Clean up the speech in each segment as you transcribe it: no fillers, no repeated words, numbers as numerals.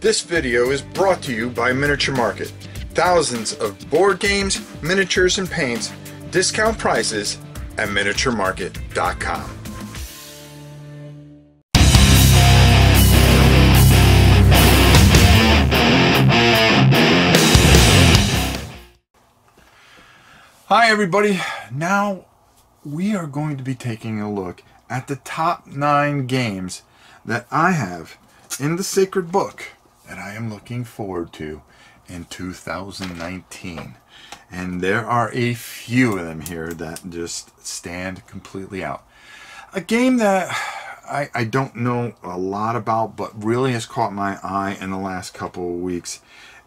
This video is brought to you by Miniature Market. Thousands of board games, miniatures, and paints, discount prices at miniaturemarket.com. Hi everybody, now we are going to be taking a look at the top 9 games that I have in the sacred book that I am looking forward to in 2019. And there are a few of them here that just stand completely out. A game that I don't know a lot about, but really has caught my eye in the last couple of weeks,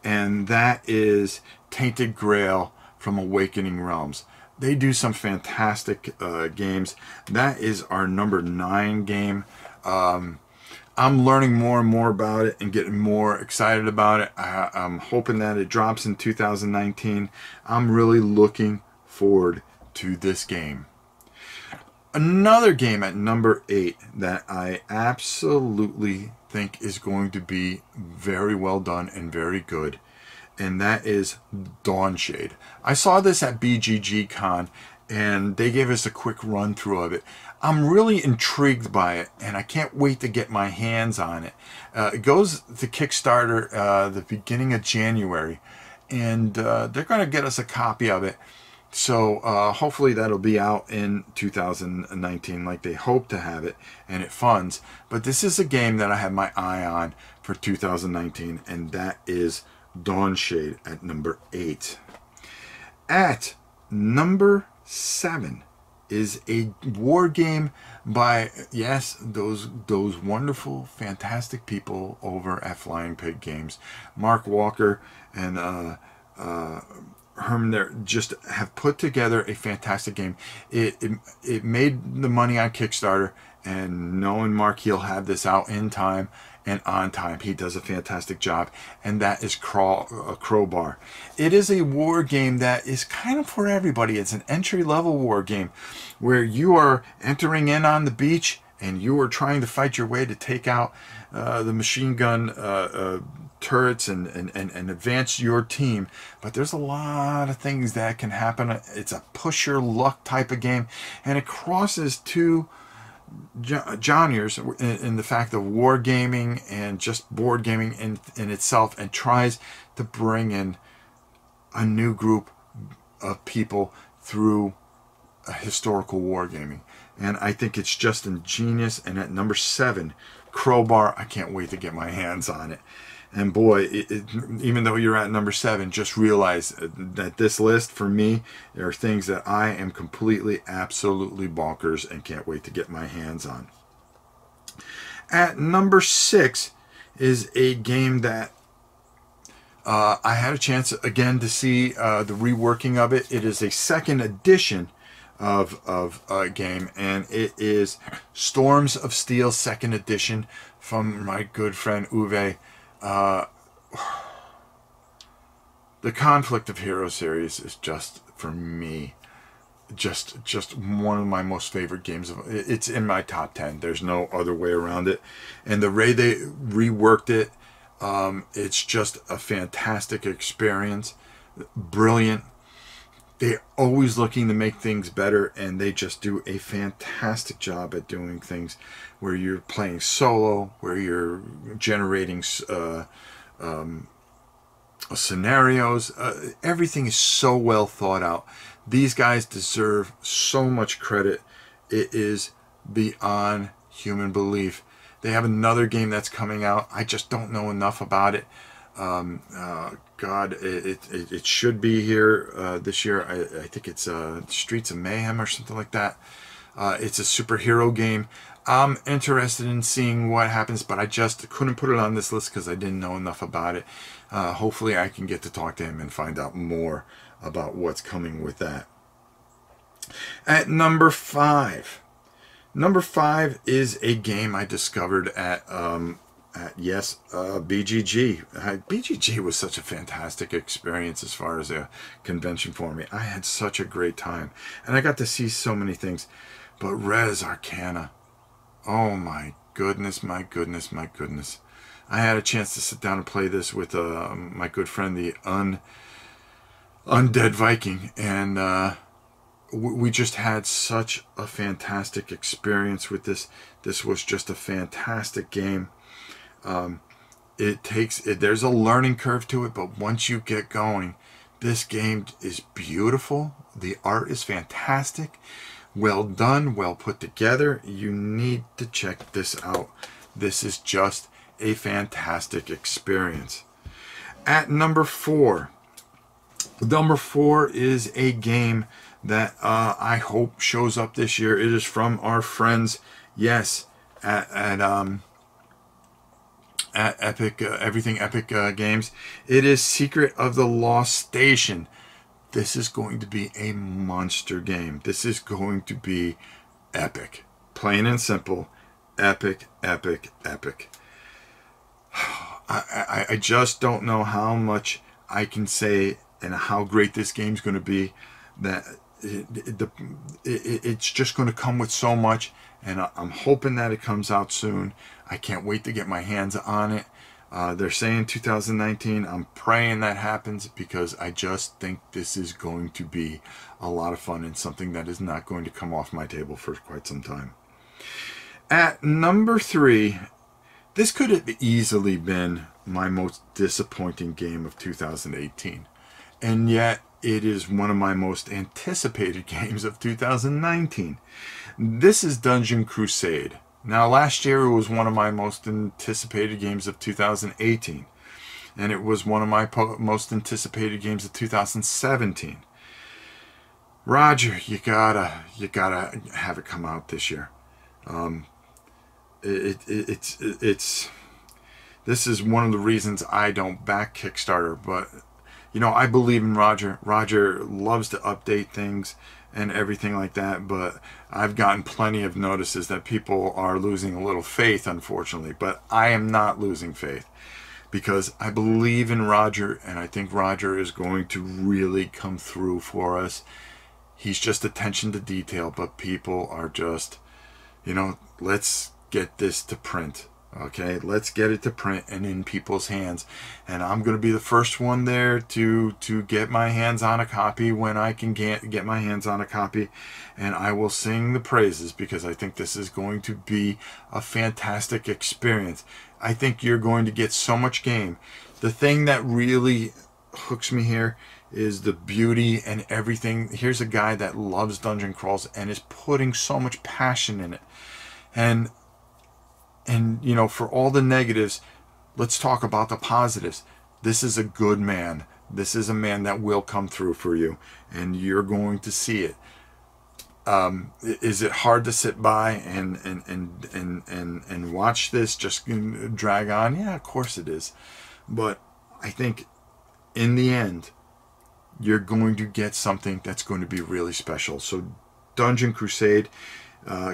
and that is Tainted Grail from Awakening Realms. They do some fantastic games. That is our number 9 game. I'm learning more and more about it and getting more excited about it. I'm hoping that it drops in 2019. I'm really looking forward to this game. Another game at number 8 that I absolutely think is going to be very well done and very good, and that is Dawnshade. I saw this at BGG Con, and they gave us a quick run through of it. I'm really intrigued by it, and I can't wait to get my hands on it. It goes to Kickstarter the beginning of January, and they're going to get us a copy of it. So hopefully that'll be out in 2019 like they hope to have it, and it funds. But this is a game that I have my eye on for 2019, and that is Dawnshade at number 8. At number 7 is a war game by, yes, those wonderful, fantastic people over at Flying Pig Games. Mark Walker and Herman there just have put together a fantastic game. It made the money on Kickstarter, and knowing Mark, he'll have this out in time and on time. He does a fantastic job, and that is Crowbar. It is a war game that is kind of for everybody. It's an entry-level war game where you are entering in on the beach and you are trying to fight your way to take out the machine gun turrets and advance your team. But there's a lot of things that can happen. It's a push your luck type of game, and it crosses two genres in the fact of wargaming and just board gaming in itself, and tries to bring in a new group of people through a historical wargaming. And I think it's just ingenious. And at number 7, Crowbar, I can't wait to get my hands on it. And boy, even though you're at number 7, just realize that this list, for me, there are things that I am completely, absolutely bonkers and can't wait to get my hands on. At number 6 is a game that I had a chance again to see the reworking of it. It is a second edition of a game, and it is Storms of Steel 2nd edition from my good friend Uwe. The Conflict of Heroes series is just, for me, just one of my most favorite games. It's in my top 10. There's no other way around it. And the way they reworked it, it's just a fantastic experience. Brilliant. They're always looking to make things better, and they just do a fantastic job at doing things where you're playing solo, where you're generating scenarios. Everything is so well thought out. These guys deserve so much credit. It is beyond human belief. They have another game that's coming out. I just don't know enough about it. God, it should be here this year. I think it's Streets of Mayhem or something like that. It's a superhero game. I'm interested in seeing what happens, but I just couldn't put it on this list because I didn't know enough about it. Hopefully I can get to talk to him and find out more about what's coming with that. At number 5. Number 5 is a game I discovered at BGG. BGG was such a fantastic experience as far as a convention for me. I had such a great time, and I got to see so many things. But Res Arcana, oh my goodness, my goodness, my goodness. I had a chance to sit down and play this with my good friend, the Undead Viking, and we just had such a fantastic experience with this. This was just a fantastic game. There's a learning curve to it, but once you get going, this game is beautiful. The art is fantastic. Well done, well put together. You need to check this out. This is just a fantastic experience. At number 4. Number 4 is a game that I hope shows up this year. It is from our friends, yes, at Epic, Everything Epic Games. It is Secret of the Lost Station. This is going to be a monster game. This is going to be epic. Plain and simple. Epic, epic, epic. I just don't know how much I can say and how great this game's going to be. That it's just going to come with so much, and I'm hoping that it comes out soon. I can't wait to get my hands on it. They're saying 2019. I'm praying that happens, because I just think this is going to be a lot of fun and something that is not going to come off my table for quite some time. At number 3, this could have easily been my most disappointing game of 2018. And yet, it is one of my most anticipated games of 2019. This is Dungeon Crusade. Now, last year it was one of my most anticipated games of 2018. And it was one of my most anticipated games of 2017. Roger, you gotta have it come out this year. This is one of the reasons I don't back Kickstarter, but you know, I believe in Roger. Roger loves to update things and everything like that, but I've gotten plenty of notices that people are losing a little faith, unfortunately. But I am not losing faith, because I believe in Roger, and I think Roger is going to really come through for us. He's just attention to detail, but people are just, you know, let's get this to print. Okay, let's get it to print and in people's hands. And I'm going to be the first one there to get my hands on a copy when I can get my hands on a copy. And I will sing the praises, because I think this is going to be a fantastic experience. I think you're going to get so much game. The thing that really hooks me here is the beauty and everything. Here's a guy that loves dungeon crawls and is putting so much passion in it. And you know, for all the negatives, let's talk about the positives. This is a good man. This is a man that will come through for you, and you're going to see it. Is it hard to sit by and watch this just drag on? Yeah, of course it is. But I think in the end, you're going to get something that's going to be really special. So Dungeon Crusade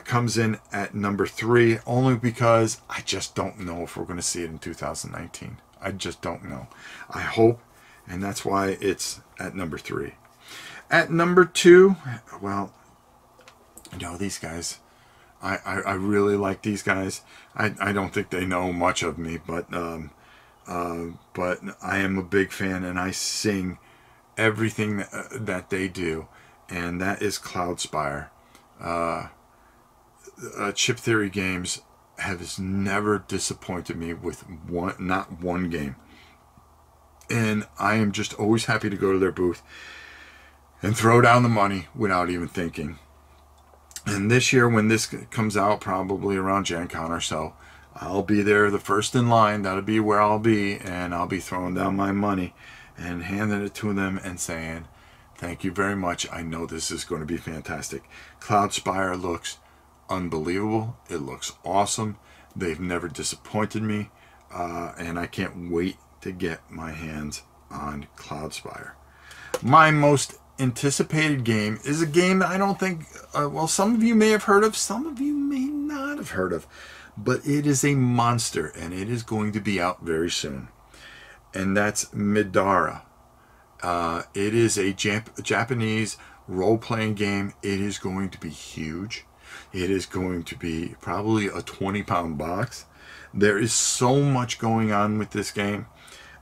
comes in at number 3, only because I just don't know if we're going to see it in 2019. I just don't know. I hope, and that's why it's at number 3. At number 2, well, you know, these guys, I really like these guys. I don't think they know much of me, but I am a big fan, and I sing everything that they do, and that is Cloudspire. Chip Theory Games has never disappointed me with not one game, and I am just always happy to go to their booth and throw down the money without even thinking. And this year, when this comes out, probably around Gen Con or so, I'll be there, the first in line. That'll be where I'll be, and I'll be throwing down my money and handing it to them and saying, thank you very much. I know this is going to be fantastic. Cloudspire looks unbelievable. It looks awesome. They've never disappointed me, and I can't wait to get my hands on Cloudspire. My most anticipated game is a game that I don't think, well, some of you may have heard of, some of you may not have heard of, but it is a monster, and it is going to be out very soon, and that's Medora. It is a Japanese role-playing game. It is going to be huge. It is going to be probably a 20-pound box. There is so much going on with this game.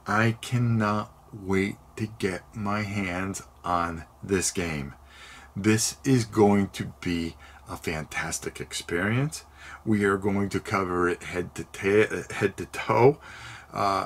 I cannot wait to get my hands on this game. This is going to be a fantastic experience. We are going to cover it head to toe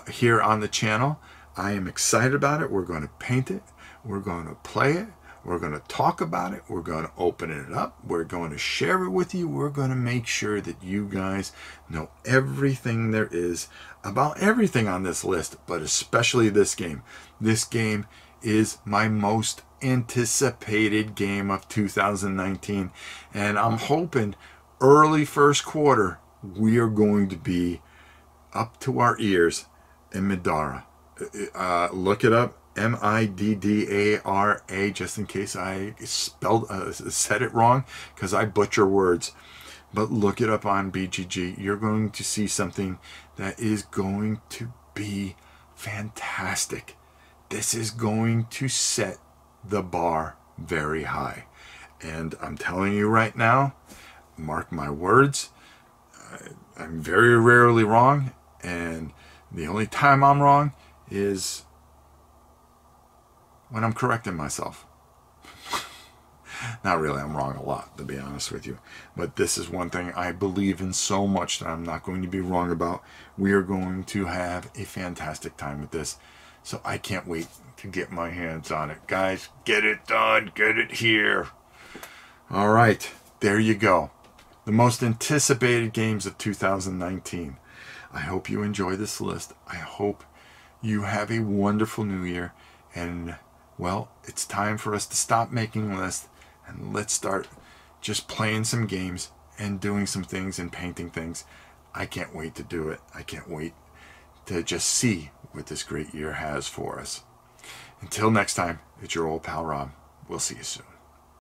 here on the channel. I am excited about it. We're going to paint it. We're going to play it. We're going to talk about it. We're going to open it up. We're going to share it with you. We're going to make sure that you guys know everything there is about everything on this list, but especially this game. This game is my most anticipated game of 2019, and I'm hoping early first quarter we are going to be up to our ears in Medora. Look it up, Middara, just in case I said it wrong, because I butcher words. But look it up on BGG. You're going to see something that is going to be fantastic. This is going to set the bar very high. And I'm telling you right now, mark my words, I'm very rarely wrong, and the only time I'm wrong is when I'm correcting myself. Not really, I'm wrong a lot, to be honest with you. But this is one thing I believe in so much that I'm not going to be wrong about. We are going to have a fantastic time with this. So I can't wait to get my hands on it. Guys, get it done. Get it here. All right, there you go. The most anticipated games of 2019. I hope you enjoy this list. I hope you have a wonderful new year. And, well, it's time for us to stop making lists and let's start just playing some games and doing some things and painting things. I can't wait to do it. I can't wait to just see what this great year has for us. Until next time, it's your old pal Rob. We'll see you soon.